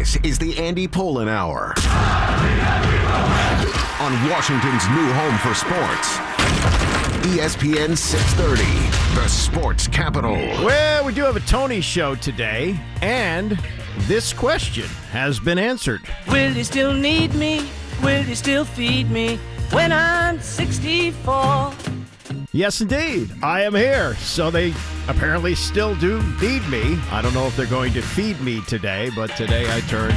This is the Andy Pollin Hour on Washington's new home for sports. ESPN 630, the sports capital. Well, we do have a Tony show today, and this question has been answered. Will you still need me? Will you still feed me when I'm 64? Yes, indeed. I am here. So they apparently still do feed me. I don't know if they're going to feed me today, but today I turn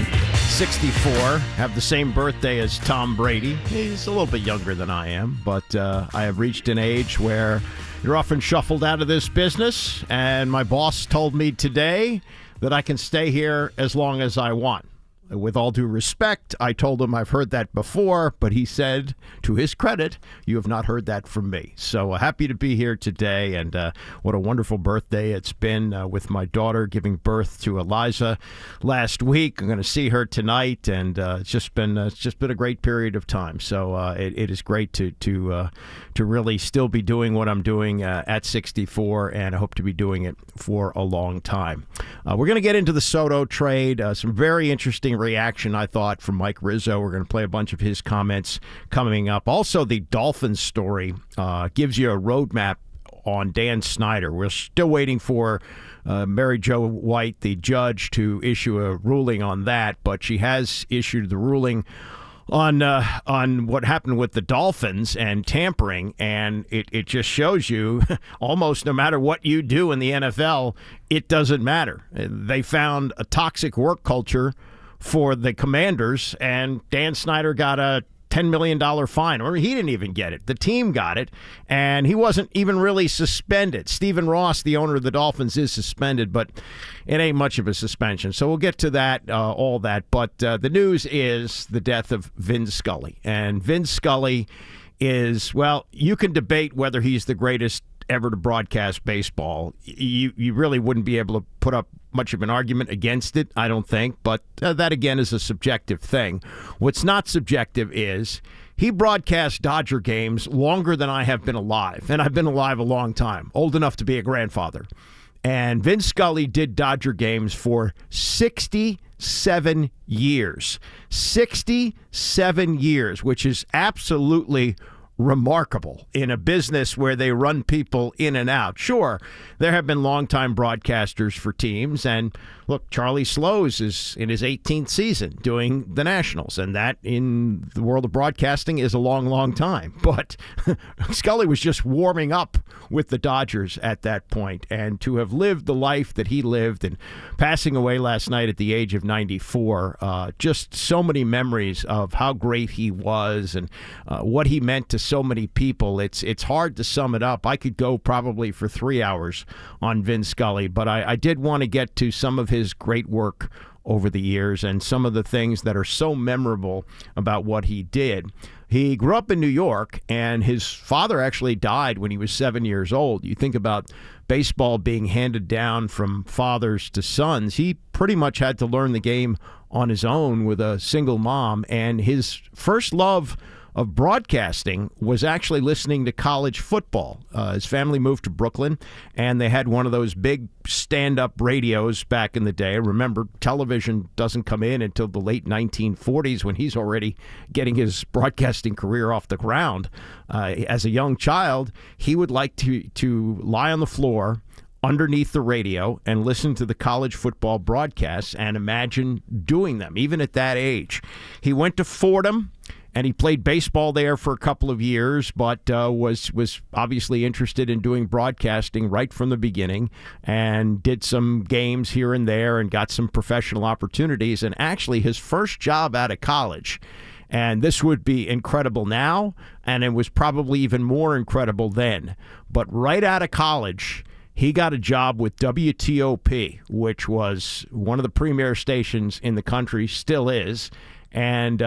64, have the same birthday as Tom Brady. He's a little bit younger than I am, but I have reached an age where you're often shuffled out of this business, and my boss told me today that I can stay here as long as I want. With all due respect, I told him I've heard that before, but he said, to his credit, you have not heard that from me. So happy to be here today, and what a wonderful birthday it's been with my daughter giving birth to Eliza last week. I'm going to see her tonight, and it's just been a great period of time. So it is great to really still be doing what I'm doing at 64, and I hope to be doing it for a long time. We're going to get into the Soto trade. Some very interesting reaction, I thought, from Mike Rizzo. We're going to play a bunch of his comments coming up. Also, the Dolphins story gives you a roadmap on Dan Snyder. We're still waiting for Mary Jo White, the judge, to issue a ruling on that, but she has issued the ruling on what happened with the Dolphins and tampering, and it just shows you almost no matter what you do in the NFL, it doesn't matter. They found a toxic work culture for the Commanders, and Dan Snyder got a $10 million fine. Or he didn't even get it. The team got it, and he wasn't even really suspended. Stephen Ross, the owner of the Dolphins, is suspended, but it ain't much of a suspension. So we'll get to that, all that. But the news is the death of Vin Scully. And Vin Scully is, well, you can debate whether he's the greatest ever to broadcast baseball. You really wouldn't be able to put up much of an argument against it, I don't think, but that again is a subjective thing. What's not subjective is he broadcast Dodger games longer than I have been alive, and I've been alive a long time, old enough to be a grandfather. And Vin Scully did Dodger games for 67 years. 67 years, which is absolutely remarkable in a business where they run people in and out. Sure, there have been longtime broadcasters for teams, and look, Charlie Slows is in his 18th season doing the Nationals, and that in the world of broadcasting is a long, long time. But Scully was just warming up with the Dodgers at that point, and to have lived the life that he lived and passing away last night at the age of 94, just so many memories of how great he was and what he meant to so many people. It's hard to sum it up. I could go probably for 3 hours on Vin Scully, but I did want to get to some of his great work over the years and some of the things that are so memorable about what he did. He grew up in New York, and his father actually died when he was 7 years old. You think about baseball being handed down from fathers to sons. He pretty much had to learn the game on his own with a single mom, and his first love of broadcasting was actually listening to college football. His family moved to Brooklyn, and they had one of those big stand-up radios back in the day. Remember, television doesn't come in until the late 1940s when he's already getting his broadcasting career off the ground. As a young child, he would like to lie on the floor underneath the radio and listen to the college football broadcasts and imagine doing them, even at that age. He went to Fordham, and he played baseball there for a couple of years, but was obviously interested in doing broadcasting right from the beginning and did some games here and there and got some professional opportunities. And actually his first job out of college, and this would be incredible now, and it was probably even more incredible then, but right out of college, he got a job with WTOP, which was one of the premier stations in the country, still is, and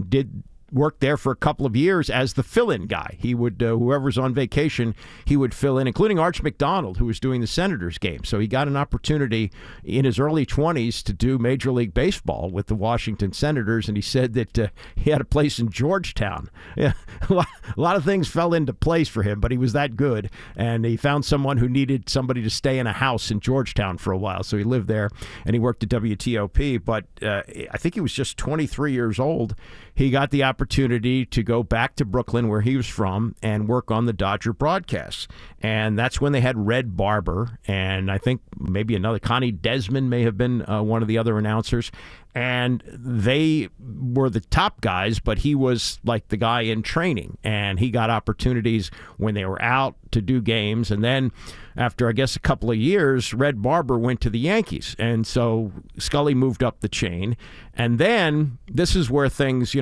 did worked there for a couple of years as the fill-in guy. He would, whoever's on vacation, he would fill in, including Arch McDonald, who was doing the Senators game. So he got an opportunity in his early 20s to do Major League Baseball with the Washington Senators, and he said that he had a place in Georgetown. Yeah, a lot of things fell into place for him, but he was that good, and he found someone who needed somebody to stay in a house in Georgetown for a while, so he lived there, and he worked at WTOP, but I think he was just 23 years old. He got the opportunity to go back to Brooklyn, where he was from, and work on the Dodger broadcasts. And that's when they had Red Barber, and I think maybe another, Connie Desmond may have been one of the other announcers. And they were the top guys, but he was like the guy in training. And he got opportunities when they were out to do games. And then after, I guess, a couple of years, Red Barber went to the Yankees. And so Scully moved up the chain. And then this is where things,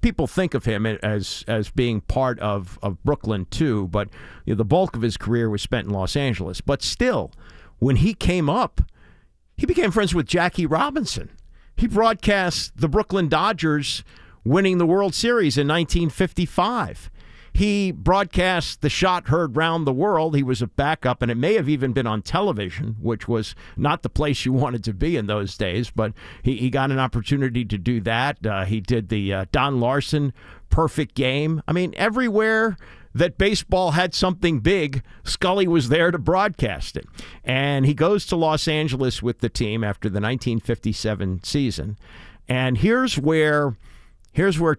people think of him as being part of Brooklyn too. But the bulk of his career was spent in Los Angeles. But still, when he came up, he became friends with Jackie Robinson. He broadcast the Brooklyn Dodgers winning the World Series in 1955. He broadcast the shot heard round the world. He was a backup, and it may have even been on television, which was not the place you wanted to be in those days, but he got an opportunity to do that. He did the Don Larson perfect game. I mean, everywhere that baseball had something big, Scully was there to broadcast it. And he goes to Los Angeles with the team after the 1957 season. And here's where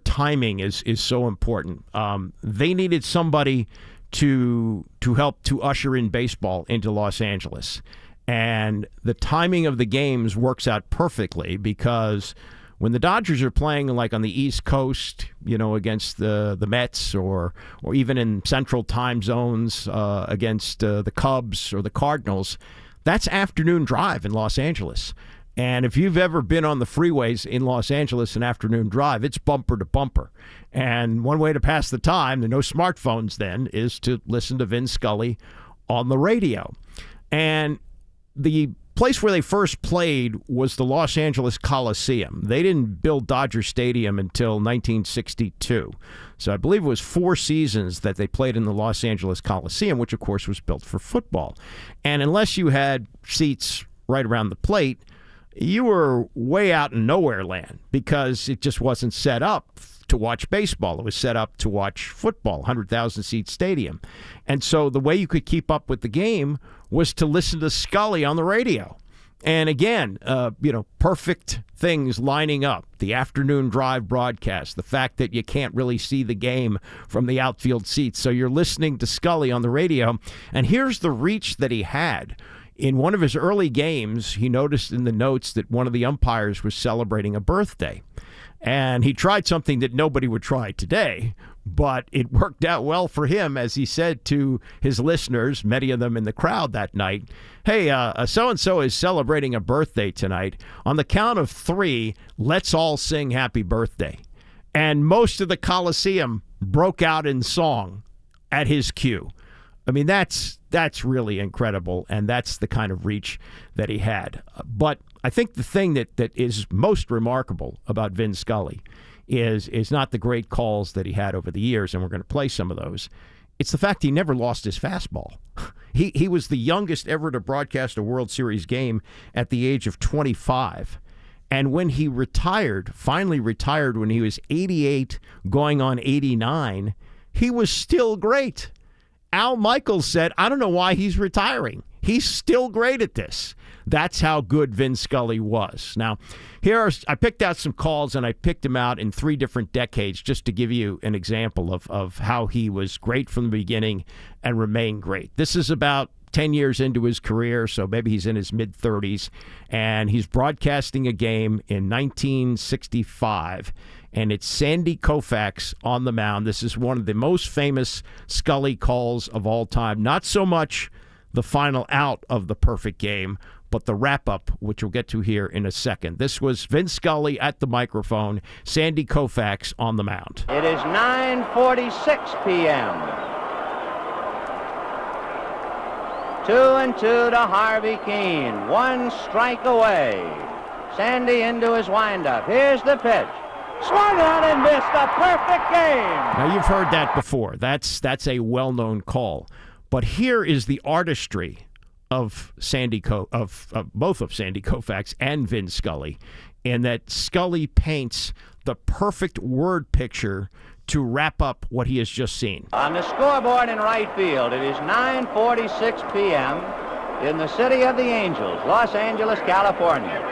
timing is so important. They needed somebody to help to usher in baseball into Los Angeles. And the timing of the games works out perfectly because when the Dodgers are playing like on the East Coast, against the Mets or even in central time zones against the Cubs or the Cardinals, that's afternoon drive in Los Angeles. And if you've ever been on the freeways in Los Angeles, an afternoon drive, it's bumper to bumper. And one way to pass the time, there are no smartphones then, is to listen to Vin Scully on the radio. And the place where they first played was the Los Angeles Coliseum. They didn't build Dodger Stadium until 1962. So I believe it was 4 seasons that they played in the Los Angeles Coliseum, which of course was built for football. And unless you had seats right around the plate, you were way out in nowhere land because it just wasn't set up to watch baseball. It was set up to watch football, 100,000-seat stadium. And so the way you could keep up with the game was to listen to Scully on the radio. And again, perfect things lining up. The afternoon drive broadcast, the fact that you can't really see the game from the outfield seats. So you're listening to Scully on the radio. And here's the reach that he had. In one of his early games, he noticed in the notes that one of the umpires was celebrating a birthday. And he tried something that nobody would try today, but it worked out well for him, as he said to his listeners, many of them in the crowd that night, hey, so-and-so is celebrating a birthday tonight. On the count of 3, let's all sing happy birthday. And most of the Coliseum broke out in song at his cue. I mean, that's really incredible, and that's the kind of reach that he had. But I think the thing that is most remarkable about Vin Scully is not the great calls that he had over the years, and we're going to play some of those. It's the fact he never lost his fastball. He was the youngest ever to broadcast a World Series game at the age of 25. And when he finally retired when he was 88, going on 89, he was still great. Al Michaels said, I don't know why he's retiring. He's still great at this. That's how good Vin Scully was. Now, I picked out some calls, and I picked them out in 3 different decades just to give you an example of how he was great from the beginning and remained great. This is about 10 years into his career, so maybe he's in his mid-30s, and he's broadcasting a game in 1965, and it's Sandy Koufax on the mound. This is one of the most famous Scully calls of all time. Not so much the final out of the perfect game, but the wrap-up, which we'll get to here in a second. This was Vin Scully at the microphone, Sandy Koufax on the mound. It is 9:46 p.m. 2-2 to Harvey Keene. 1 strike away. Sandy into his windup. Here's the pitch. Swung on and missed. A perfect game. Now, you've heard that before. That's a well-known call. But here is the artistry of both of Sandy Koufax and Vin Scully, in that Scully paints the perfect word picture to wrap up what he has just seen. On the scoreboard in right field, it is 9:46 p.m. in the city of the Angels, Los Angeles, California.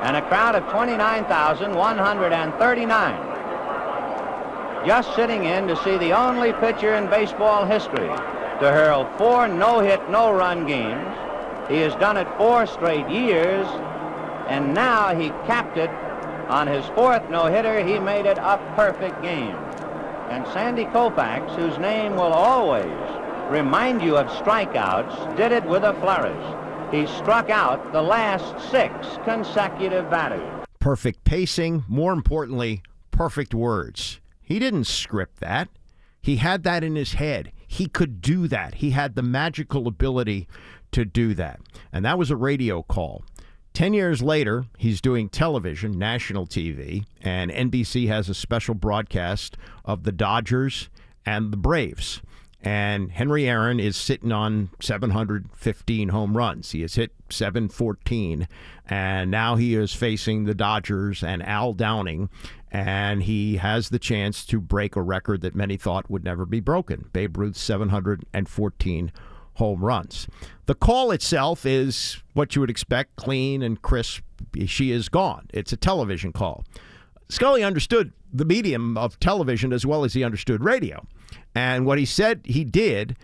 And a crowd of 29,139 just sitting in to see the only pitcher in baseball history to hurl 4 no-hit, no-run games. He has done it 4 straight years, and now he capped it on his 4th no-hitter. He made it a perfect game. And Sandy Koufax, whose name will always remind you of strikeouts, did it with a flourish. He struck out the last 6 consecutive batters. Perfect pacing, more importantly, perfect words. He didn't script that. He had that in his head. He could do that. He had the magical ability to do that. And that was a radio call. 10 years later, he's doing television, national TV, and NBC has a special broadcast of the Dodgers and the Braves. And Henry Aaron is sitting on 715 home runs. He has hit 714, and now he is facing the Dodgers and Al Downing, and he has the chance to break a record that many thought would never be broken, Babe Ruth's 714 home runs. The call itself is what you would expect, clean and crisp. She is gone. It's a television call. Scully understood the medium of television as well as he understood radio. And what he said he did,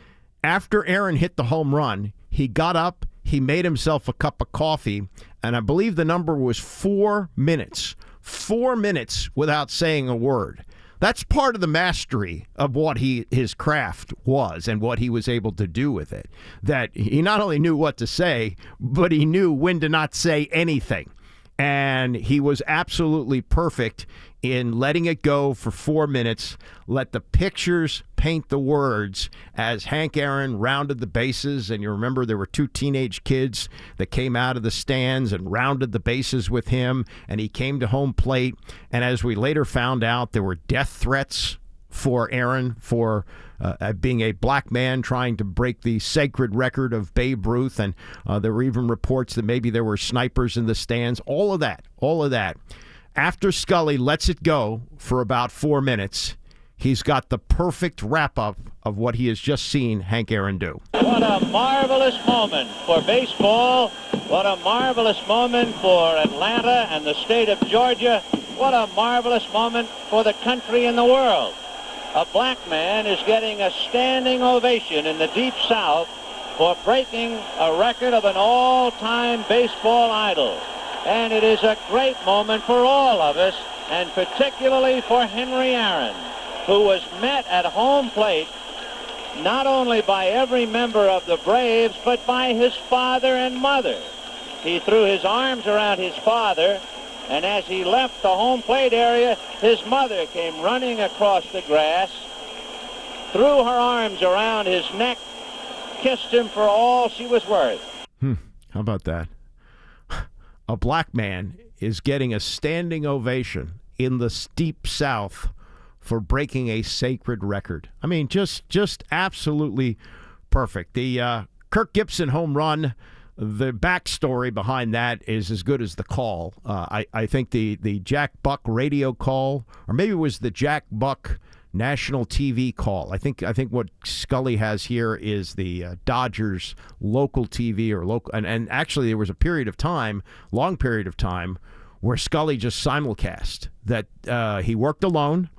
after Aaron hit the home run, he got up, he made himself a cup of coffee, and I believe the number was 4 minutes. 4 minutes without saying a word. That's part of the mastery of what his craft was and what he was able to do with it. That he not only knew what to say, but he knew when to not say anything. And he was absolutely perfect in letting it go for 4 minutes, let the pictures paint the words as Hank Aaron rounded the bases. And you remember there were 2 teenage kids that came out of the stands and rounded the bases with him, and he came to home plate. And as we later found out, there were death threats for Aaron for being a black man trying to break the sacred record of Babe Ruth. And there were even reports that maybe there were snipers in the stands. All of that. After Scully lets it go for about 4 minutes, he's got the perfect wrap-up of what he has just seen Hank Aaron do. What a marvelous moment for baseball. What a marvelous moment for Atlanta and the state of Georgia. What a marvelous moment for the country and the world. A black man is getting a standing ovation in the Deep South for breaking a record of an all-time baseball idol. And it is a great moment for all of us, and particularly for Henry Aaron, who was met at home plate not only by every member of the Braves, but by his father and mother. He threw his arms around his father, and as he left the home plate area, his mother came running across the grass, threw her arms around his neck, kissed him for all she was worth. How about that? A black man is getting a standing ovation in the Deep South for breaking a sacred record. I mean, just absolutely perfect. The Kirk Gibson home run, the backstory behind that is as good as the call. I think the Jack Buck radio call, or maybe it was the Jack Buck national TV call. I think what Scully has here is the Dodgers local TV or local, and actually there was a long period of time, where Scully just simulcast that. He worked alone.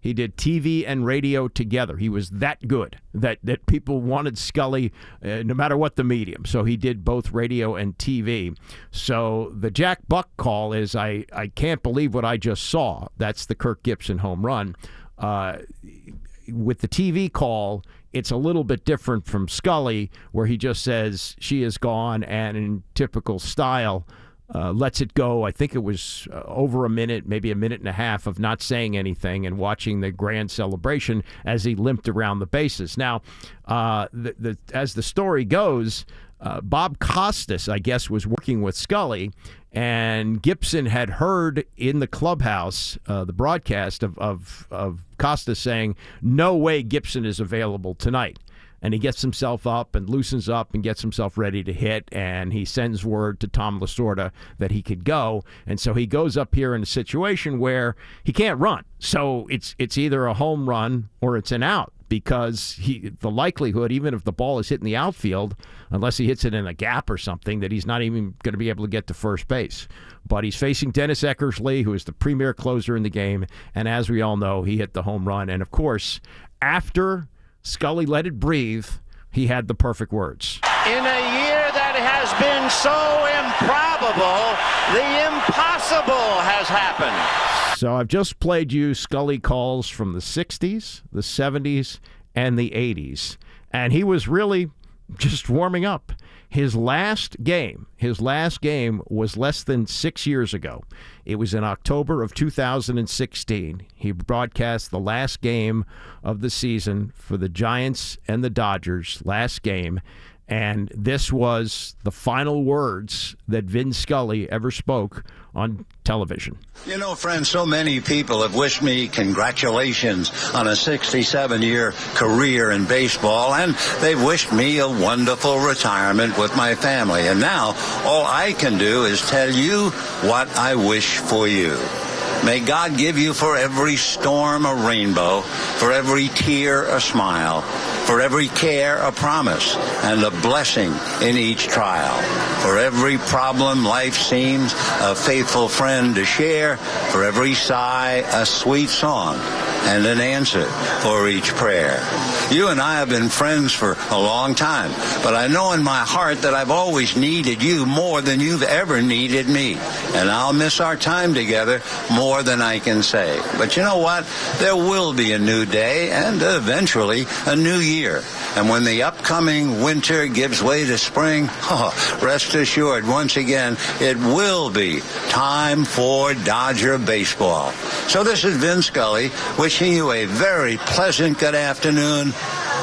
He did TV and radio together. He was that good that people wanted Scully no matter what the medium. So he did both radio and TV. So the Jack Buck call is, I can't believe what I just saw. That's the Kirk Gibson home run. With the TV call, it's a little bit different from Scully, where he just says she is gone, and in typical style, lets it go. I think it was over a minute, maybe a minute and a half of not saying anything and watching the grand celebration as he limped around the bases. Now, as the story goes, Bob Costas, I guess, was working with Scully, and Gibson had heard in the clubhouse the broadcast of Costas saying, "No way Gibson is available tonight." And he gets himself up and loosens up and gets himself ready to hit, and he sends word to Tom Lasorda that he could go. And so he goes up here in a situation where he can't run. So it's either a home run or it's an out, because the likelihood, even if the ball is hitting the outfield, unless he hits it in a gap or something, that he's not even going to be able to get to first base. But he's facing Dennis Eckersley, who is the premier closer in the game, and as we all know, he hit the home run. And, of course, after Scully let it breathe, he had the perfect words. In a year that has been so improbable, the impossible has happened. So I've just played you Scully calls from the 60s, the 70s, and the 80s. And he was really just warming up. His last game was less than 6 years ago. It was in October of 2016. He broadcast the last game of the season for the Giants and the Dodgers, last game. And this was the final words that Vin Scully ever spoke on television. You know, friends, so many people have wished me congratulations on a 67-year career in baseball, and they've wished me a wonderful retirement with my family. And now all I can do is tell you what I wish for you. May God give you for every storm a rainbow, for every tear a smile, for every care a promise, and a blessing in each trial. For every problem life seems a faithful friend to share, for every sigh a sweet song, and an answer for each prayer. You and I have been friends for a long time, but I know in my heart that I've always needed you more than you've ever needed me. And I'll miss our time together more than I can say. But you know what? There will be a new day and eventually a new year. And when the upcoming winter gives way to spring, rest assured, once again, it will be time for Dodger baseball. So this is Vin Scully wishing you a very pleasant good afternoon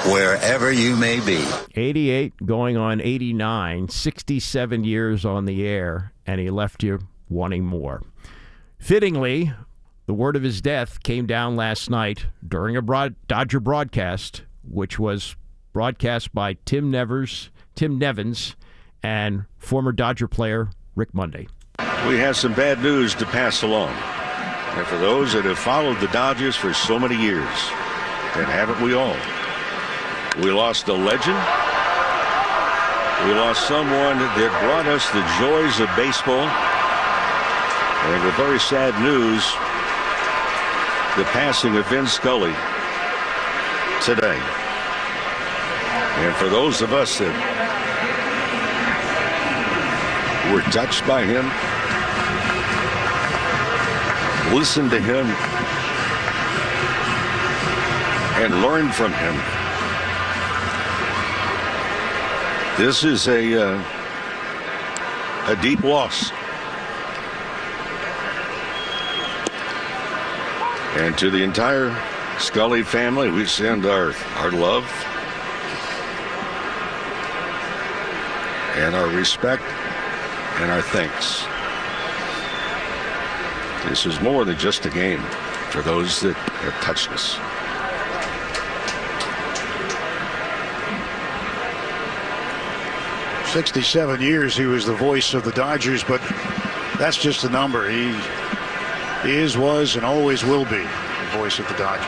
wherever you may be. 88 going on 89, 67 years on the air, and he left you wanting more. Fittingly, the word of his death came down last night during a Dodger broadcast, which was broadcast by Tim Nevins, and former Dodger player Rick Monday. We have some bad news to pass along. And for those that have followed the Dodgers for so many years, and haven't we all? We lost a legend. We lost someone that brought us the joys of baseball. And with very sad news, the passing of Vin Scully today. And for those of us that were touched by him, listened to him, and learned from him, this is a deep loss. And to the entire Scully family, we send our love and our respect and our thanks. This is more than just a game for those that have touched us. "67 years he was the voice of the Dodgers, but that's just a number. He is, was, and always will be the voice of the Dodgers."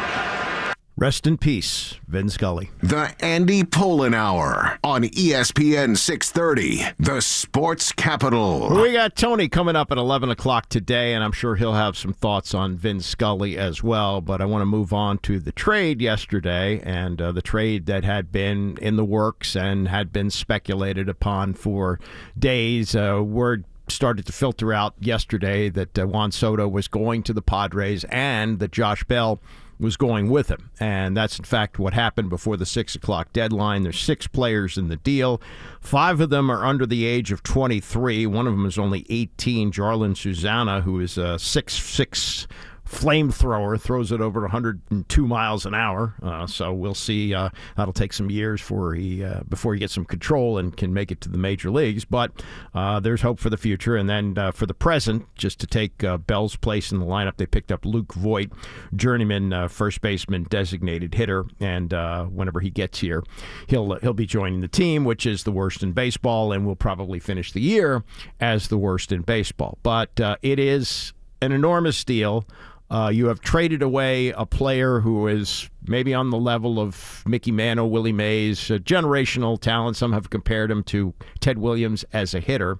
Rest in peace, Vin Scully. The Andy Pollin Hour on ESPN 630, the sports capital. We got Tony coming up at 11 o'clock today, and I'm sure he'll have some thoughts on Vin Scully as well. But I want to move on to the trade yesterday, and the trade that had been in the works and had been speculated upon for days. Word started to filter out yesterday that Juan Soto was going to the Padres and that Josh Bell was going with him. And that's, in fact, what happened before the 6 o'clock deadline. There's 6 players in the deal. 5 of them are under the age of 23. One of them is only 18, Jarlin Susana, who is a 6'6", flamethrower, throws it over 102 miles an hour. So we'll see. That'll take some years before he gets some control and can make it to the major leagues. But there's hope for the future. And then for the present, just to take Bell's place in the lineup, they picked up Luke Voigt, journeyman first baseman, designated hitter. And whenever he gets here, he'll be joining the team, which is the worst in baseball, and will probably finish the year as the worst in baseball. But it is an enormous deal. You have traded away a player who is maybe on the level of Mickey Mantle, Willie Mays, a generational talent. Some have compared him to Ted Williams as a hitter.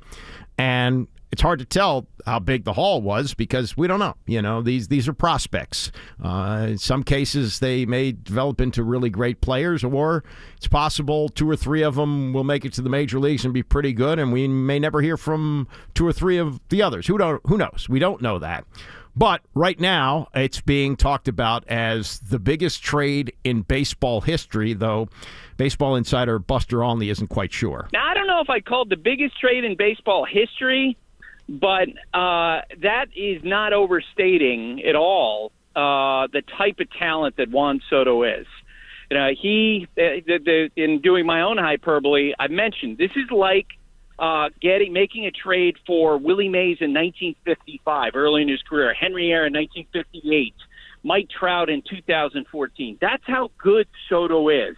And it's hard to tell how big the haul was because we don't know. You know, these are prospects. In some cases, they may develop into really great players, or it's possible 2 or 3 of them will make it to the major leagues and be pretty good, and we may never hear from 2 or 3 of the others. Who knows? We don't know that. But right now, it's being talked about as the biggest trade in baseball history, though baseball insider Buster Olney isn't quite sure. Now, I don't know if I called the biggest trade in baseball history, but that is not overstating at all the type of talent that Juan Soto is. You know, in doing my own hyperbole, I mentioned this is like making a trade for Willie Mays in 1955, early in his career, Henry Aaron in 1958, Mike Trout in 2014. That's how good Soto is.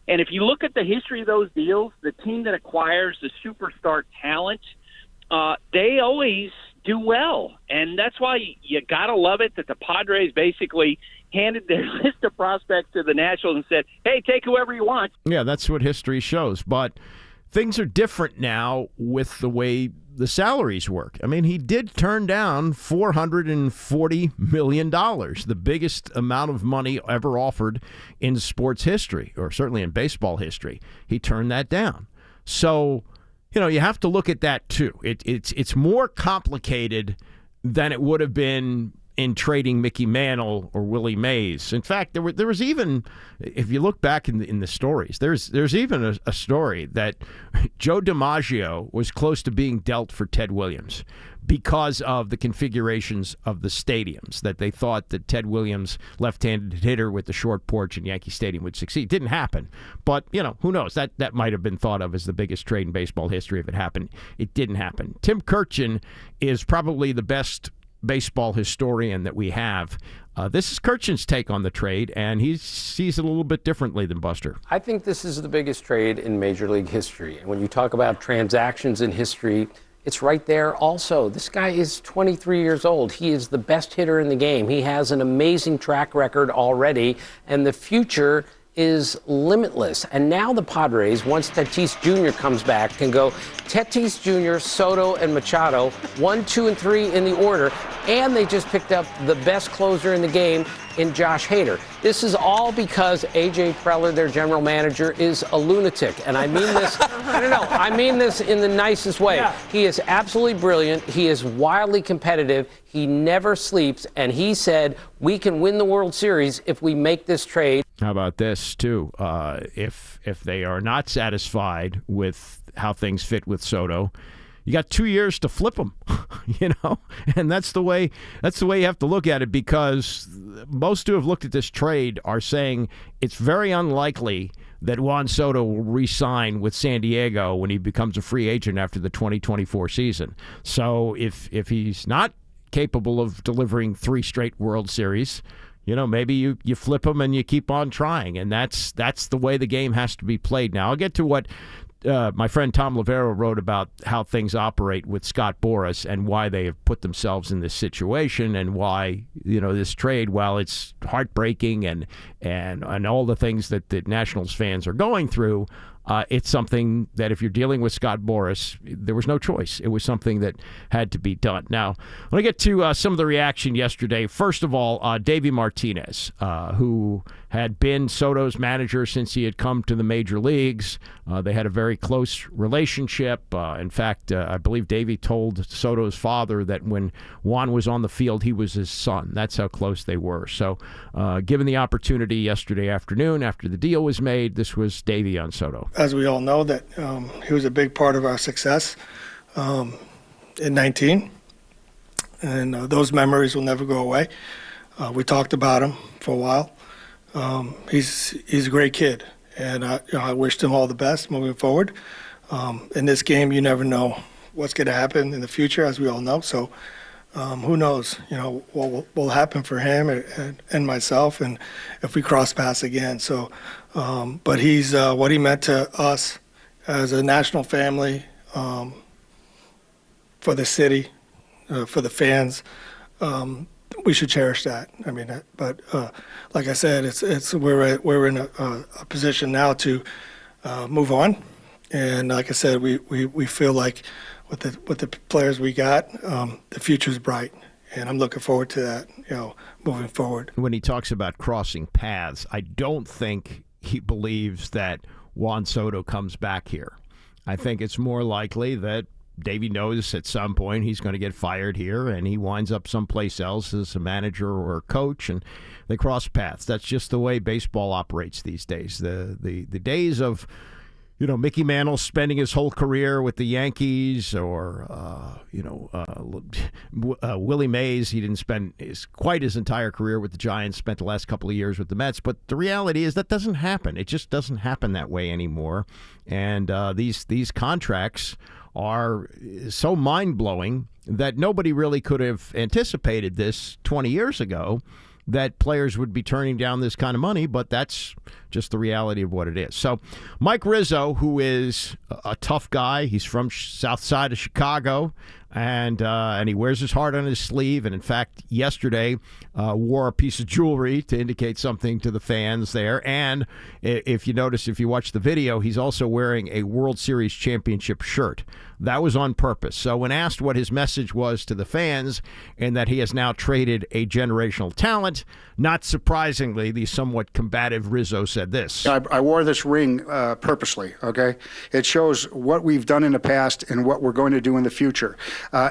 And if you look at the history of those deals, the team that acquires the superstar talent, they always do well. And that's why you got to love it that the Padres basically handed their list of prospects to the Nationals and said, hey, take whoever you want. Yeah, that's what history shows. But things are different now with the way the salaries work. I mean, he did turn down $440 million, the biggest amount of money ever offered in sports history, or certainly in baseball history. He turned that down. So, you know, you have to look at that too. It's more complicated than it would have been in trading Mickey Mantle or Willie Mays. In fact, there was even, if you look back in the stories, there's even a story that Joe DiMaggio was close to being dealt for Ted Williams because of the configurations of the stadiums, that they thought that Ted Williams, left-handed hitter with the short porch in Yankee Stadium, would succeed. Didn't happen. But, you know, who knows? That might have been thought of as the biggest trade in baseball history if it happened. It didn't happen. Tim Kurkjian is probably the best baseball historian that we have. This is Kurkjian's take on the trade, and he sees it a little bit differently than Buster. I think this is the biggest trade in Major League history. And when you talk about transactions in history, it's right there also. This guy is 23 years old. He is the best hitter in the game. He has an amazing track record already, and the future is limitless. And now the Padres, once Tatis Jr. comes back, can go Tatis Jr., Soto, and Machado, 1, 2, and 3 in the order. And they just picked up the best closer in the game in Josh Hader. This is all because A.J. Preller, their general manager, is a lunatic. And I mean this, I mean this in the nicest way. Yeah. He is absolutely brilliant. He is wildly competitive. He never sleeps. And he said, we can win the World Series if we make this trade. How about this, too? If they are not satisfied with how things fit with Soto, you got 2 years to flip them, you know, and that's the way you have to look at it, because most who have looked at this trade are saying it's very unlikely that Juan Soto will re-sign with San Diego when he becomes a free agent after the 2024 season. So if he's not capable of delivering 3 straight World Series, you know, maybe you flip him and you keep on trying, and that's the way the game has to be played now. I'll get to what my friend Tom Lavero wrote about how things operate with Scott Boras and why they have put themselves in this situation, and why, you know, this trade, while it's heartbreaking and all the things that the Nationals fans are going through, it's something that if you're dealing with Scott Boras, there was no choice. It was something that had to be done. Now, when I get to some of the reaction yesterday, first of all, Davey Martinez, who had been Soto's manager since he had come to the major leagues. They had a very close relationship. In fact, I believe Davey told Soto's father that when Juan was on the field, he was his son. That's how close they were. So given the opportunity yesterday afternoon after the deal was made, this was Davey on Soto. As we all know, that he was a big part of our success in 19, and those memories will never go away. We talked about him for a while. He's a great kid, and I wished him all the best moving forward. In this game, you never know what's going to happen in the future, as we all know. So who knows, what will happen for him and myself, and if we cross paths again. So, but he's what he meant to us as a national family, for the city, for the fans. We should cherish that. I mean, but like I said, we're in a position now to move on, and like I said, we feel like with the players we got, the future's bright, and I'm looking forward to that. Moving forward. When he talks about crossing paths, I don't think he believes that Juan Soto comes back here. I think it's more likely that Davey knows at some point he's going to get fired here, and he winds up someplace else as a manager or a coach, and they cross paths. That's just the way baseball operates these days. The days of, Mickey Mantle spending his whole career with the Yankees, or Willie Mays, he didn't spend quite his entire career with the Giants, spent the last couple of years with the Mets. But the reality is that doesn't happen. It just doesn't happen that way anymore. And these contracts are so mind-blowing that nobody really could have anticipated this 20 years ago, that players would be turning down this kind of money, but that's just the reality of what it is. So Mike Rizzo, who is a tough guy, he's from south side of Chicago, and he wears his heart on his sleeve, and in fact, yesterday wore a piece of jewelry to indicate something to the fans there. And if you notice, if you watch the video, he's also wearing a World Series championship shirt. That was on purpose. So when asked what his message was to the fans, and that he has now traded a generational talent, not surprisingly, the somewhat combative Rizzo said this. I wore this ring purposely, okay? It shows what we've done in the past and what we're going to do in the future.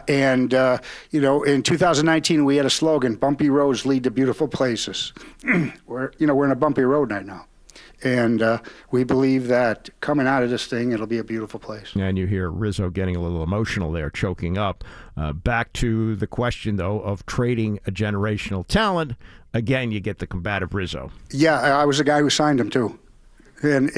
In 2019, we had a slogan, bumpy roads lead to beautiful places. We're in a bumpy road right now. And we believe that coming out of this thing, it'll be a beautiful place. And you hear Rizzo getting a little emotional there, choking up. Back to the question, though, of trading a generational talent. Again, you get the combative Rizzo. Yeah, I was the guy who signed him, too. And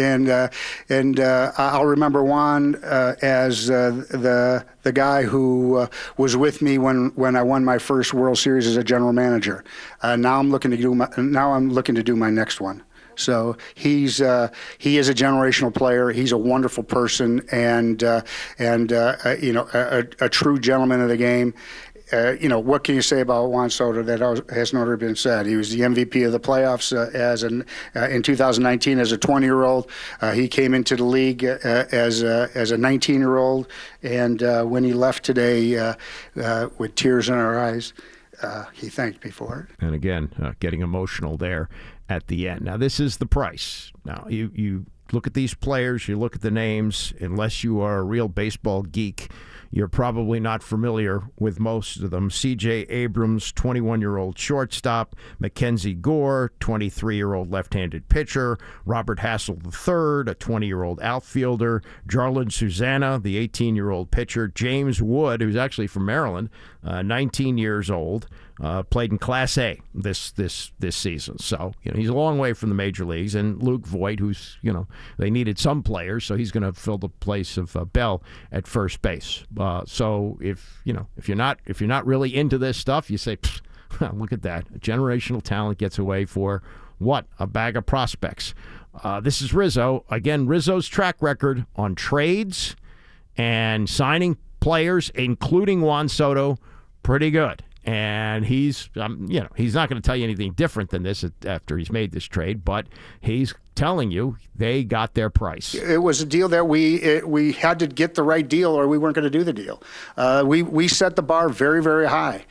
I'll remember Juan as the guy who was with me when I won my first World Series as a general manager. Now I'm looking to do my next one. So he is a generational player. He's a wonderful person, and a true gentleman of the game. What can you say about Juan Soto that hasn't already been said? He was the MVP of the playoffs in 2019 as a 20-year-old. He came into the league as a 19-year-old, and when he left today with tears in our eyes, he thanked me for it. And again, getting emotional there at the end. Now, this is the price. Now, you look at these players, you look at the names, unless you are a real baseball geek, you're probably not familiar with most of them. C.J. Abrams, 21-year-old shortstop. Mackenzie Gore, 23-year-old left-handed pitcher. Robert Hassel III, a 20-year-old outfielder. Jarlin Susana, the 18-year-old pitcher. James Wood, who's actually from Maryland, 19 years old. Played in Class A this season. So, he's a long way from the major leagues. And Luke Voigt, who's, they needed some players, so he's going to fill the place of Bell at first base. So if you're not really into this stuff, you say, look at that. A generational talent gets away for what? A bag of prospects. This is Rizzo. Again, Rizzo's track record on trades and signing players, including Juan Soto, pretty good. And he's not going to tell you anything different than this after he's made this trade, but he's telling you they got their price. It was a deal that we had to get the right deal, or we weren't going to do the deal. We set the bar very, very high,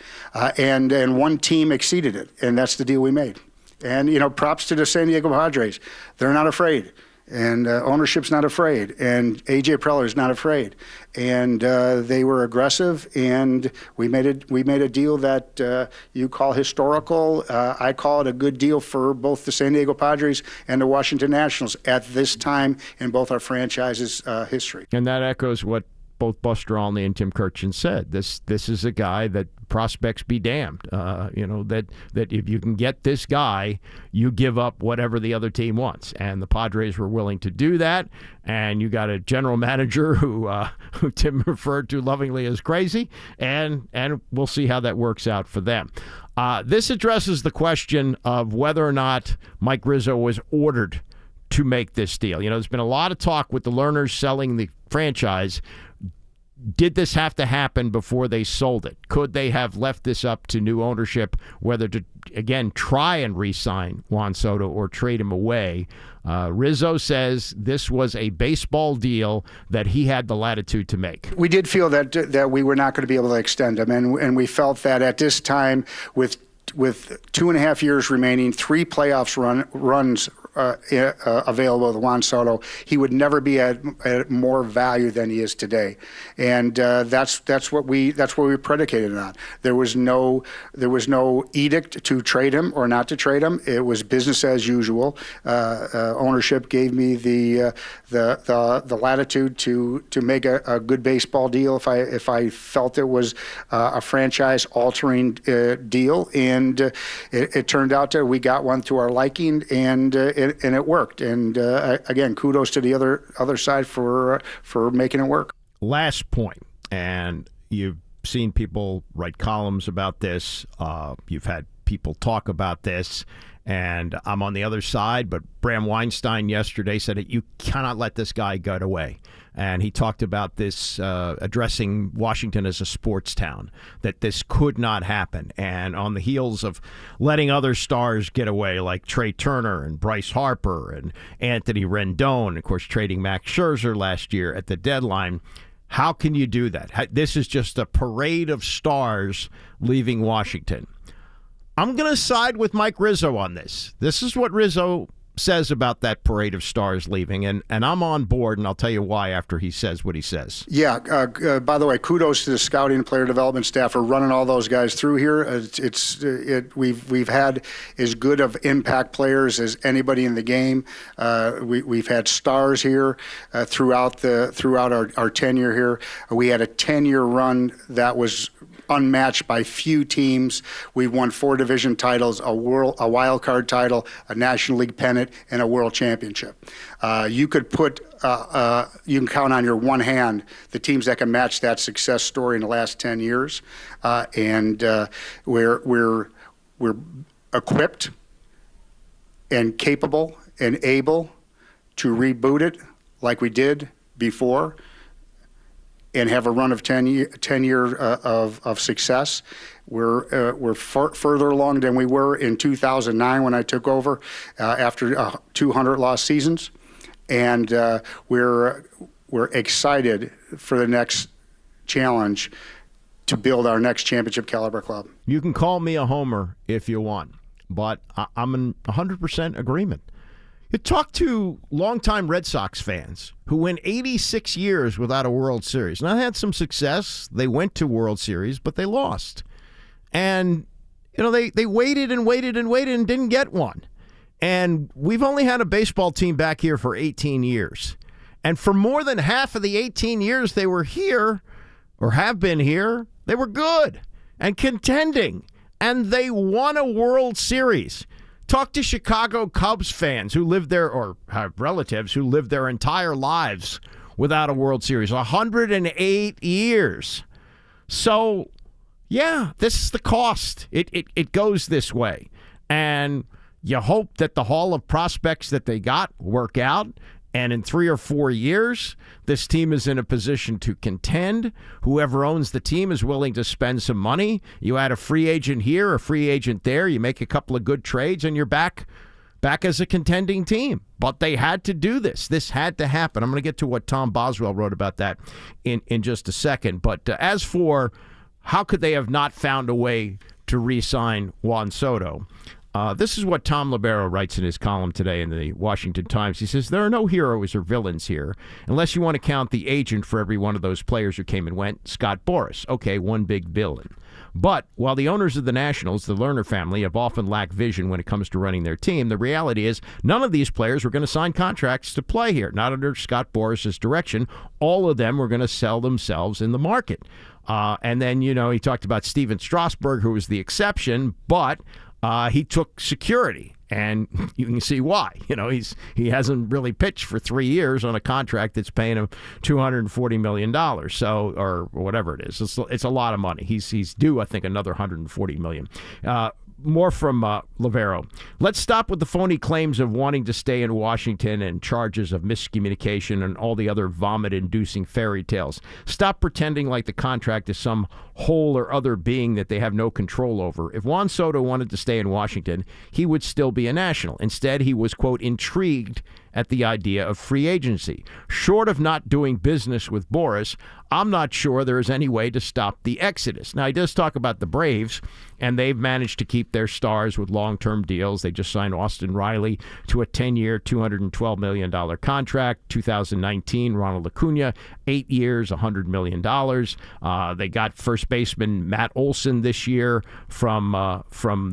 and one team exceeded it, and that's the deal we made. And props to the San Diego Padres. They're not afraid. And ownership's not afraid, and A.J. Preller's not afraid, and they were aggressive, and we made a deal that you call historical. I call it a good deal for both the San Diego Padres and the Washington Nationals at this time in both our franchises' history. And that echoes what both Buster Olney and Tim Kirchin said. This is a guy that prospects be damned. That if you can get this guy, you give up whatever the other team wants. And the Padres were willing to do that. And you got a general manager who Tim referred to lovingly as crazy. And we'll see how that works out for them. This addresses the question of whether or not Mike Rizzo was ordered to make this deal. There's been a lot of talk with the Lerners selling the franchise. Did this have to happen before they sold it? Could they have left this up to new ownership, whether to, again, try and re-sign Juan Soto or trade him away? Rizzo says this was a baseball deal that he had the latitude to make. We did feel that we were not going to be able to extend him, and we felt that at this time, with 2.5 years remaining, 3 playoffs runs available with Juan Soto, he would never be at more value than he is today, and that's what we predicated on. There was no edict to trade him or not to trade him. It was business as usual. Ownership gave me the latitude to make a good baseball deal if I felt it was a franchise altering deal, and it turned out that we got one to our liking, and it worked. And again, kudos to the other side for making it work. Last point, and you've seen people write columns about this. You've had people talk about this, and I'm on the other side. But Bram Weinstein yesterday said that you cannot let this guy get away. And he talked about this addressing Washington as a sports town, that this could not happen. And on the heels of letting other stars get away, like Trey Turner and Bryce Harper and Anthony Rendon, of course, trading Max Scherzer last year at the deadline, how can you do that? This is just a parade of stars leaving Washington. I'm going to side with Mike Rizzo on this. This is what Rizzo says about that parade of stars leaving, and I'm on board, and I'll tell you why after he says what he says. Yeah, by the way, kudos to the scouting and player development staff for running all those guys through here. We've had as good of impact players as anybody in the game. We've had stars here throughout our tenure here. We had a 10-year run that was unmatched by few teams. We've won 4 division titles, a wild card title, a National League pennant, and a World Championship. You can count on your one hand the teams that can match that success story in the last 10 years, and we're equipped and capable and able to reboot it like we did before, and have a run of 10 years of success. We're further along than we were in 2009 when I took over after 200 lost seasons, and we're excited for the next challenge to build our next championship caliber club. You can call me a homer if you want, but I'm in 100% agreement. You talk to longtime Red Sox fans who went 86 years without a World Series. Now, they had some success. They went to World Series, but they lost. And, they waited and waited and waited and didn't get one. And we've only had a baseball team back here for 18 years. And for more than half of the 18 years they were here, or have been here, they were good and contending. And they won a World Series. Talk to Chicago Cubs fans who live there, or have relatives who lived their entire lives without a World Series. 108 years. So, yeah, this is the cost. It goes this way. And you hope that the haul of prospects that they got work out. And in 3 or 4 years, this team is in a position to contend. Whoever owns the team is willing to spend some money. You add a free agent here, a free agent there. You make a couple of good trades, and you're back as a contending team. But they had to do this. This had to happen. I'm going to get to what Tom Boswell wrote about that in just a second. But as for how could they have not found a way to re-sign Juan Soto, this is what Tom Libero writes in his column today in the Washington Times. He says, there are no heroes or villains here, unless you want to count the agent for every one of those players who came and went, Scott Boras. Okay, one big villain. But while the owners of the Nationals, the Lerner family, have often lacked vision when it comes to running their team, the reality is none of these players were going to sign contracts to play here, not under Scott Boris's direction. All of them were going to sell themselves in the market. And then, he talked about Steven Strasburg, who was the exception, but he took security. And you can see why. He hasn't really pitched for 3 years on a contract that's paying him $240 million. So, or whatever it is. It's a lot of money. He's due, I think, another $140 million. More from Lavero. Let's stop with the phony claims of wanting to stay in Washington and charges of miscommunication and all the other vomit-inducing fairy tales. Stop pretending like the contract is some whole or other being that they have no control over. If Juan Soto wanted to stay in Washington, he would still be a National. Instead, he was, quote, intrigued at the idea of free agency. Short of not doing business with Boris, I'm not sure there is any way to stop the exodus. Now, he does talk about the Braves, and they've managed to keep their stars with long-term deals. They just signed Austin Riley to a 10-year, $212 million contract. 2019, Ronald Acuna, 8 years, $100 million. They got first baseman Matt Olson this year from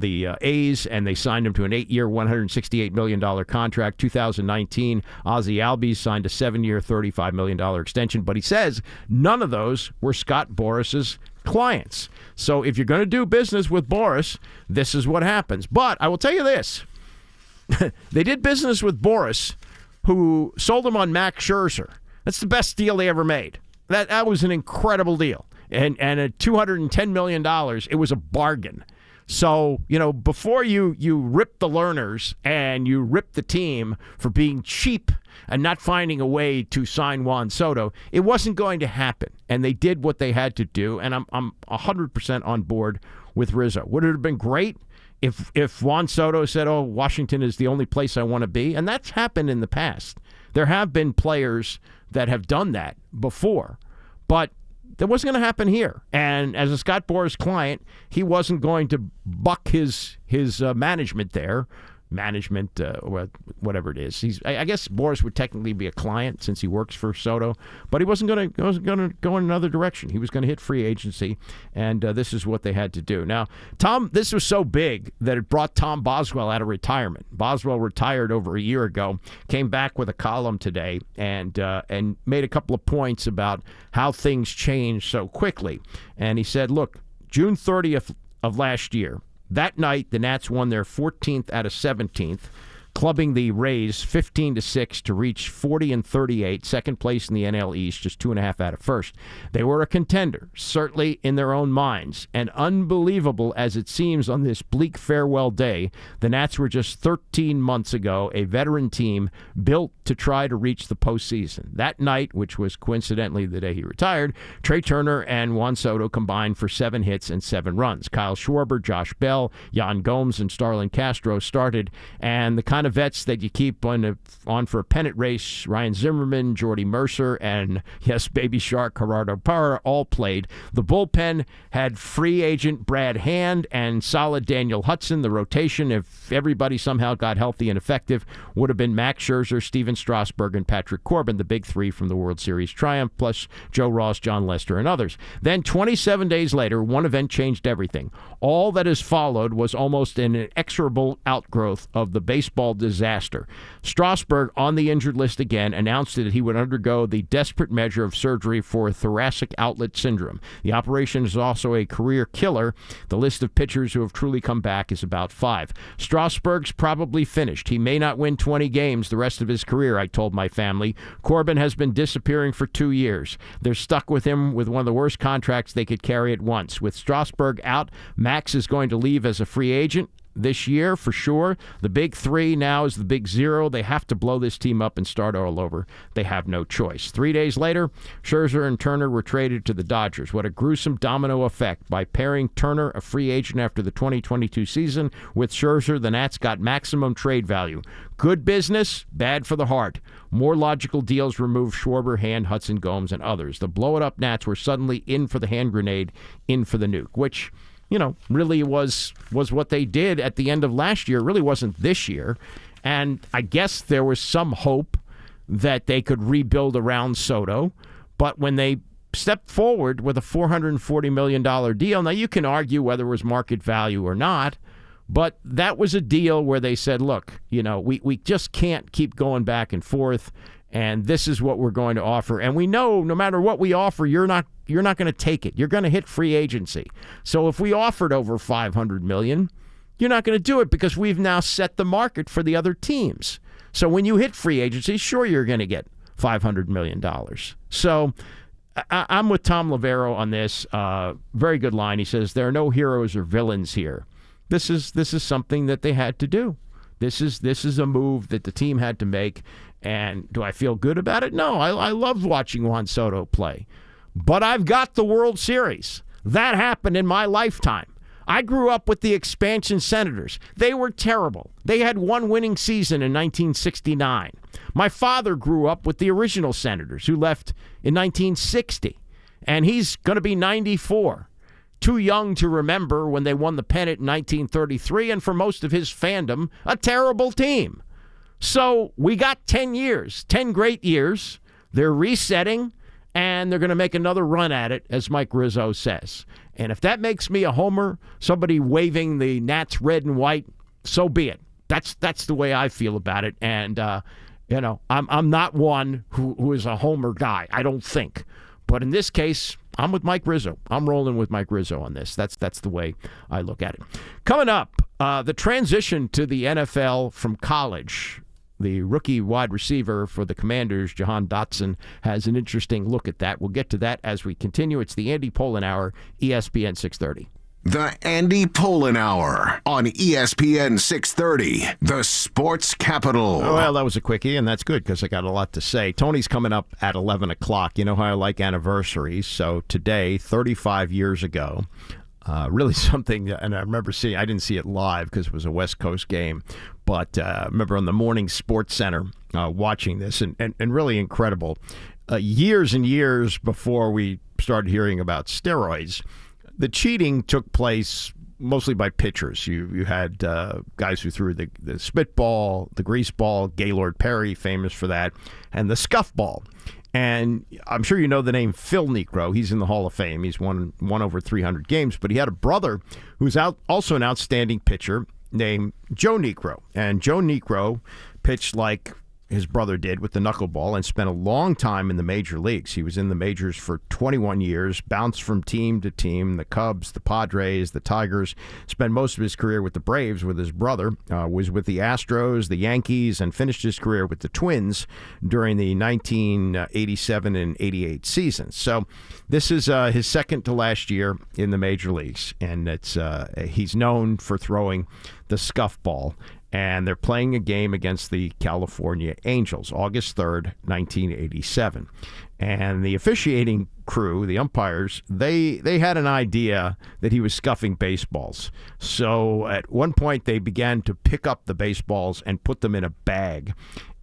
the A's, and they signed him to an 8-year, $168 million contract. 2019, Ozzie Albies signed a 7-year, $35 million extension. But he says none of those were Scott Boris's clients. So if you're going to do business with Boris, this is what happens. But I will tell you this. They did business with Boris, who sold him on Max Scherzer. That's the best deal they ever made. That was an incredible deal. And at $210 million, it was a bargain. So, before you rip the Lerners and you rip the team for being cheap and not finding a way to sign Juan Soto, it wasn't going to happen. And they did what they had to do, and I'm 100% on board with Rizzo. Would it have been great if Juan Soto said, Washington is the only place I want to be? And that's happened in the past. There have been players that have done that before, but that wasn't going to happen here. And as a Scott Boras client, he wasn't going to buck his management there. Or whatever it is. I guess Boras would technically be a client since he works for Soto, but he wasn't going to go in another direction. He was going to hit free agency, and this is what they had to do. Now, this was so big that it brought Tom Boswell out of retirement. Boswell retired over a year ago, came back with a column today, and made a couple of points about how things changed so quickly. And he said, look, June 30th of last year, that night, the Nats won their 14th out of 17th, clubbing the Rays 15-6 to reach 40-38, second place in the NL East, just 2.5 out of first. They were a contender, certainly in their own minds. And unbelievable as it seems on this bleak farewell day, the Nats were just 13 months ago a veteran team built to try to reach the postseason. That night, which was coincidentally the day he retired, Trey Turner and Juan Soto combined for 7 hits and 7 runs. Kyle Schwarber, Josh Bell, Yan Gomes, and Starlin Castro started, and the kind of vets that you keep on for a pennant race, Ryan Zimmerman, Jordy Mercer, and, yes, Baby Shark, Gerardo Parra, all played. The bullpen had free agent Brad Hand and solid Daniel Hudson. The rotation, if everybody somehow got healthy and effective, would have been Max Scherzer, Steven Strasburg, and Patrick Corbin, the big three from the World Series triumph, plus Joe Ross, John Lester, and others. Then 27 days later, one event changed everything. All that has followed was almost an inexorable outgrowth of the baseball disaster. Strasburg, on the injured list again, announced that he would undergo the desperate measure of surgery for thoracic outlet syndrome. The operation is also a career killer. The list of pitchers who have truly come back is about 5. Strasburg's probably finished. He may not win 20 games the rest of his career, I told my family. Corbin has been disappearing for 2 years. They're stuck with him with one of the worst contracts they could carry at once. With Strasburg out, Max is going to leave as a free agent this year for sure. The big 3 now is the big 0. They have to blow this team up and start all over. They have no choice. 3 days later, Scherzer and Turner were traded to the Dodgers. What a gruesome domino effect. By pairing Turner, a free agent after the 2022 season, with Scherzer, the Nats got maximum trade value. Good business, bad for the heart. More logical deals removed Schwarber, Hand, Hudson, Gomes, and others. The blow-it-up Nats were suddenly in for the hand grenade, in for the nuke, which really was what they did at the end of last year. It really wasn't this year. And I guess there was some hope that they could rebuild around Soto. But when they stepped forward with a $440 million deal. Now, you can argue whether it was market value or not, but that was a deal where they said, look, we just can't keep going back and forth, and this is what we're going to offer. And we know no matter what we offer, you're not going to take it. You're going to hit free agency. So if we offered over $500 million, you're not going to do it because we've now set the market for the other teams. So when you hit free agency, sure, you're going to get $500 million. So I'm with Tom Lavero on this. Very good line. He says, there are no heroes or villains here. This is something that they had to do. This is a move that the team had to make. And do I feel good about it? No, I love watching Juan Soto play. But I've got the World Series. That happened in my lifetime. I grew up with the expansion Senators. They were terrible. They had one winning season in 1969. My father grew up with the original Senators, who left in 1960. And he's going to be 94. Too young to remember when they won the pennant in 1933, and for most of his fandom, a terrible team. So we got 10 years, 10 great years. They're resetting, and they're going to make another run at it, as Mike Rizzo says. And if that makes me a homer, somebody waving the Nats red and white, so be it. That's the way I feel about it. And, I'm not one who is a homer guy, I don't think. But in this case, I'm with Mike Rizzo. I'm rolling with Mike Rizzo on this. That's the way I look at it. Coming up, the transition to the NFL from college. The rookie wide receiver for the Commanders, Jahan Dotson, has an interesting look at that. We'll get to that as we continue. It's the Andy Pollin Hour, ESPN 630. The Andy Pollin Hour on ESPN 630, the sports capital. Oh, well, that was a quickie, and that's good because I got a lot to say. Tony's coming up at 11 o'clock. You know how I like anniversaries. So today, 35 years ago, really something, and I remember seeing, I didn't see it live because it was a West Coast game, but I remember on the morning Sports Center watching this, and really incredible. Years and years before we started hearing about steroids, the cheating took place mostly by pitchers. You had guys who threw the spitball, the grease ball, Gaylord Perry, famous for that, and the scuff ball. And I'm sure you know the name Phil Niekro. He's in the Hall of Fame. He's won over 300 games, but he had a brother who's also an outstanding pitcher named Joe Niekro. And Joe Niekro pitched like his brother did with the knuckleball and spent a long time in the major leagues. He was in the majors for 21 years, bounced from team to team, the Cubs, the Padres, the Tigers, spent most of his career with the Braves with his brother, was with the Astros, the Yankees, and finished his career with the Twins during the 1987 and 88 seasons. So this is his second to last year in the major leagues, and he's known for throwing the scuff ball. And they're playing a game against the California Angels, August 3rd, 1987. And the officiating crew, the umpires, they had an idea that he was scuffing baseballs. So at one point, they began to pick up the baseballs and put them in a bag.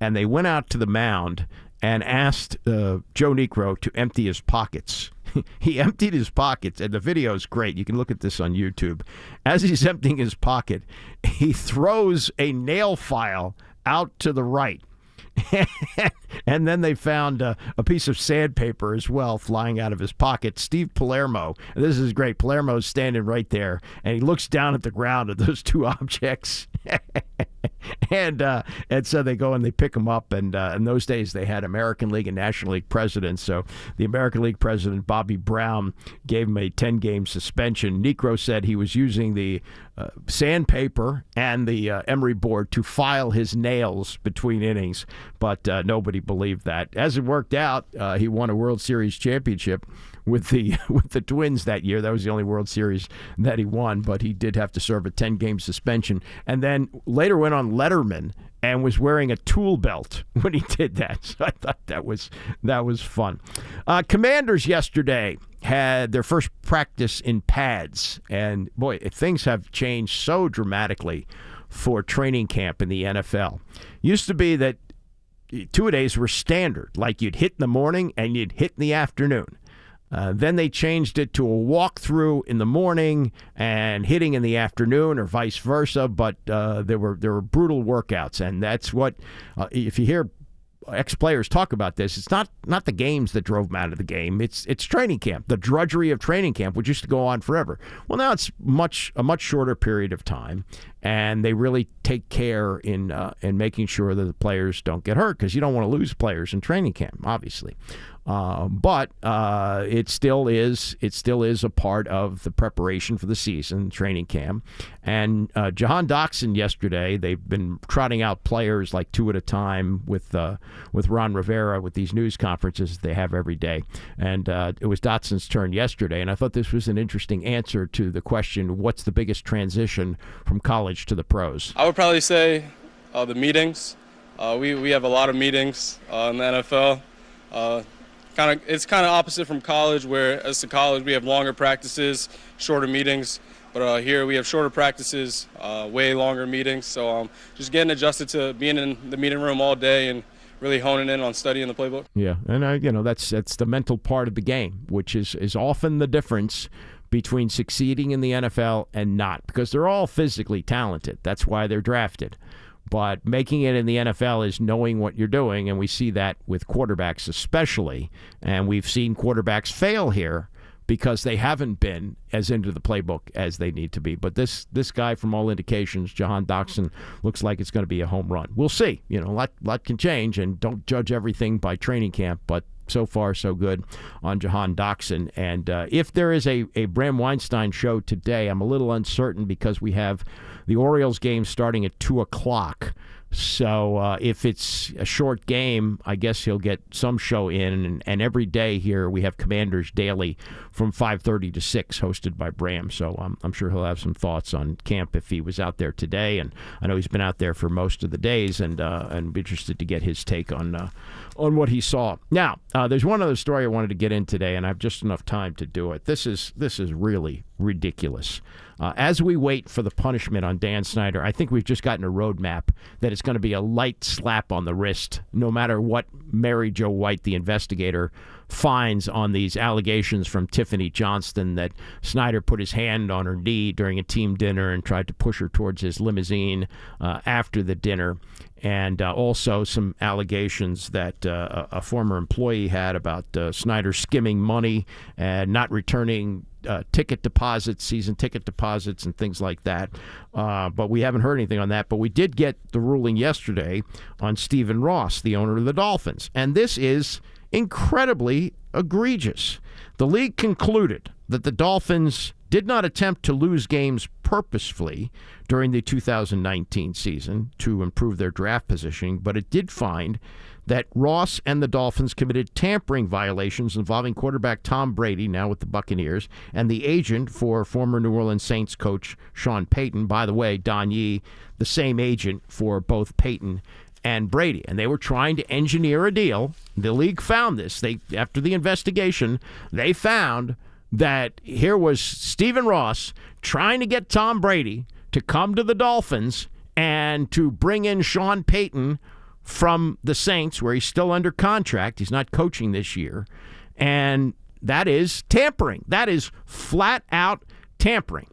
And they went out to the mound and asked Joe Niekro to empty his pockets. He emptied his pockets, and the video is great. You can look at this on YouTube. As he's emptying his pocket, he throws a nail file out to the right. And then they found a piece of sandpaper as well flying out of his pocket. Steve Palermo, and this is great, Palermo's standing right there, and he looks down at the ground at those two objects. And so they go and they pick them up. And in those days, they had American League and National League presidents. So the American League president, Bobby Brown, gave him a 10-game suspension. Niekro said he was using the sandpaper and the emery board to file his nails between innings. But nobody believed that. As it worked out, he won a World Series championship with the Twins that year. That was the only World Series that he won, but he did have to serve a 10-game suspension. And then later went on Letterman and was wearing a tool belt when he did that. So I thought that was fun. Commanders yesterday had their first practice in pads, and boy, things have changed so dramatically for training camp in the NFL. Used to be that 2-a-days were standard, like you'd hit in the morning and you'd hit in the afternoon. Then they changed it to a walkthrough in the morning and hitting in the afternoon, or vice versa. But there were brutal workouts, and that's what if you hear ex-players talk about this. It's not the games that drove them out of the game. It's training camp, the drudgery of training camp, which used to go on forever. Well, now it's a much shorter period of time, and they really take care in making sure that the players don't get hurt, because you don't want to lose players in training camp, obviously. But it still is a part of the preparation for the season, training camp. And Jahan Dotson yesterday, they've been trotting out players like two at a time with Ron Rivera with these news conferences they have every day. And it was Dotson's turn yesterday, and I thought this was an interesting answer to the question, what's the biggest transition from college to the pros? I would probably say the meetings. We have a lot of meetings in the NFL. It's kind of opposite from college, where as to college we have longer practices, shorter meetings. But here we have shorter practices, way longer meetings. So just getting adjusted to being in the meeting room all day and really honing in on studying the playbook. Yeah, and that's the mental part of the game, which is often the difference between succeeding in the NFL and not, because they're all physically talented. That's why they're drafted. But making it in the NFL is knowing what you're doing, and we see that with quarterbacks especially. And we've seen quarterbacks fail here because they haven't been as into the playbook as they need to be. But this guy, from all indications, Jahan Dotson, looks like it's going to be a home run. We'll see. A lot can change, and don't judge everything by training camp, but so far so good on Jahan Dotson. And if there is a Bram Weinstein show today, I'm a little uncertain because we have the Orioles game starting at 2 o'clock. So if it's a short game, I guess he'll get some show in. And every day here we have Commanders Daily from 5:30 to 6, hosted by Bram. So I'm sure he'll have some thoughts on camp if he was out there today. And I know he's been out there for most of the days, and be interested to get his take on what he saw. Now, there's one other story I wanted to get in today, and I have just enough time to do it. This is really ridiculous. As we wait for the punishment on Dan Snyder, I think we've just gotten a roadmap that it's going to be a light slap on the wrist, no matter what Mary Jo White, the investigator, finds on these allegations from Tiffany Johnston that Snyder put his hand on her knee during a team dinner and tried to push her towards his limousine after the dinner. And also some allegations that a former employee had about Snyder skimming money and not returning ticket deposits, season ticket deposits, and things like that. But we haven't heard anything on that. But we did get the ruling yesterday on Stephen Ross, the owner of the Dolphins. And this is incredibly egregious. The league concluded that the Dolphins did not attempt to lose games purposefully during the 2019 season to improve their draft positioning, but it did find that Ross and the Dolphins committed tampering violations involving quarterback Tom Brady, now with the Buccaneers, and the agent for former New Orleans Saints coach Sean Payton. By the way, Don Yee, the same agent for both Payton and Brady. And they were trying to engineer a deal. The league found this. After the investigation, they found that here was Stephen Ross trying to get Tom Brady to come to the Dolphins and to bring in Sean Payton from the Saints, where he's still under contract. He's not coaching this year. And that is tampering. That is flat-out tampering.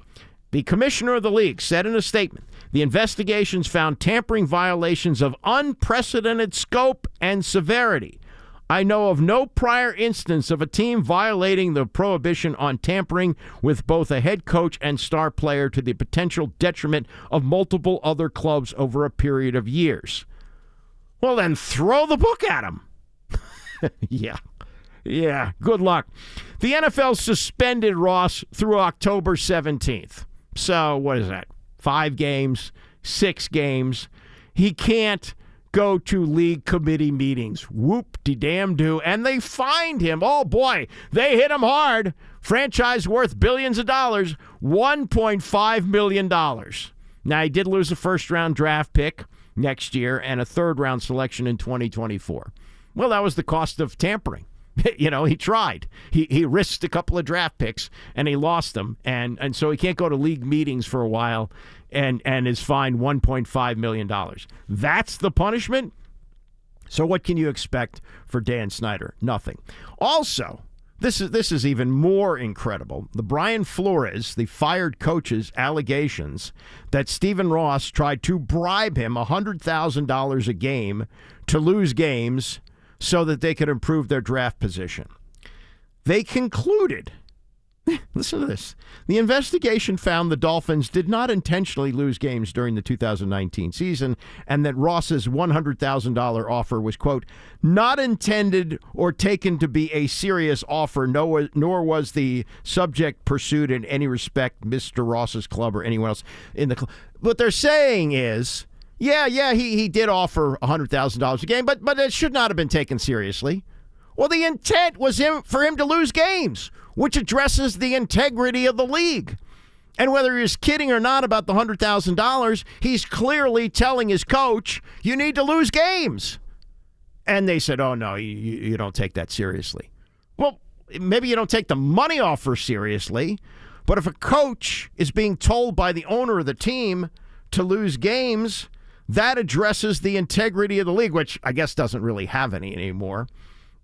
The commissioner of the league said in a statement, the investigations found tampering violations of unprecedented scope and severity. I know of no prior instance of a team violating the prohibition on tampering with both a head coach and star player to the potential detriment of multiple other clubs over a period of years. Well, then throw the book at him. Yeah, good luck. The NFL suspended Ross through October 17th. So what is that? 5 games, 6 games. He can't go to league committee meetings. Whoop-de-damn-do. And they fined him. Oh, boy. They hit him hard. Franchise worth billions of dollars. $1.5 million. Now, he did lose a first-round draft pick next year and a third-round selection in 2024. Well, that was the cost of tampering. He tried. He risked a couple of draft picks, and he lost them. And so he can't go to league meetings for a while and is fined $1.5 million. That's the punishment? So what can you expect for Dan Snyder? Nothing. Also, This is even more incredible. The Brian Flores, the fired coach's allegations that Stephen Ross tried to bribe him $100,000 a game to lose games so that they could improve their draft position. They concluded, listen to this, the investigation found the Dolphins did not intentionally lose games during the 2019 season and that Ross's $100,000 offer was, quote, not intended or taken to be a serious offer, nor was the subject pursued in any respect Mr. Ross's club or anyone else in the club. What they're saying is, he did offer $100,000 a game, but it should not have been taken seriously. Well, the intent was for him to lose games, which addresses the integrity of the league. And whether he's kidding or not about the $100,000, he's clearly telling his coach, you need to lose games. And they said, oh, no, you don't take that seriously. Well, maybe you don't take the money offer seriously, but if a coach is being told by the owner of the team to lose games, that addresses the integrity of the league, which I guess doesn't really have any anymore.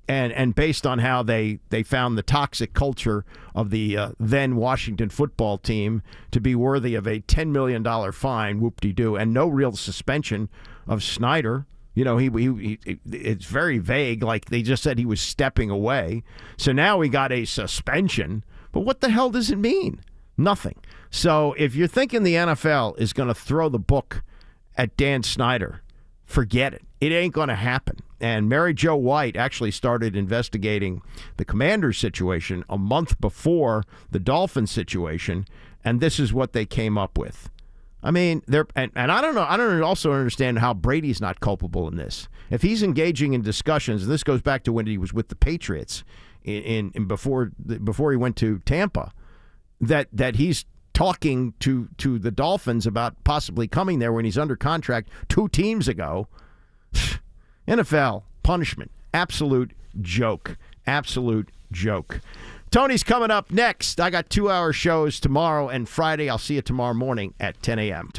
And based on how they found the toxic culture of the then Washington football team to be worthy of a $10 million fine, whoop-de-doo, and no real suspension of Snyder. You know, he it's very vague, like they just said he was stepping away. So now he got a suspension. But what the hell does it mean? Nothing. So if you're thinking the NFL is going to throw the book at Dan Snyder, forget it. It ain't going to happen. And Mary Jo White actually started investigating the Commanders situation a month before the Dolphins situation, and this is what they came up with. I mean, and I don't know. I don't also understand how Brady's not culpable in this. If he's engaging in discussions, and this goes back to when he was with the Patriots in before he went to Tampa, that he's talking to the Dolphins about possibly coming there when he's under contract 2 teams ago. NFL punishment. Absolute joke. Absolute joke. Tony's coming up next. I got 2-hour shows tomorrow and Friday. I'll see you tomorrow morning at 10 a.m.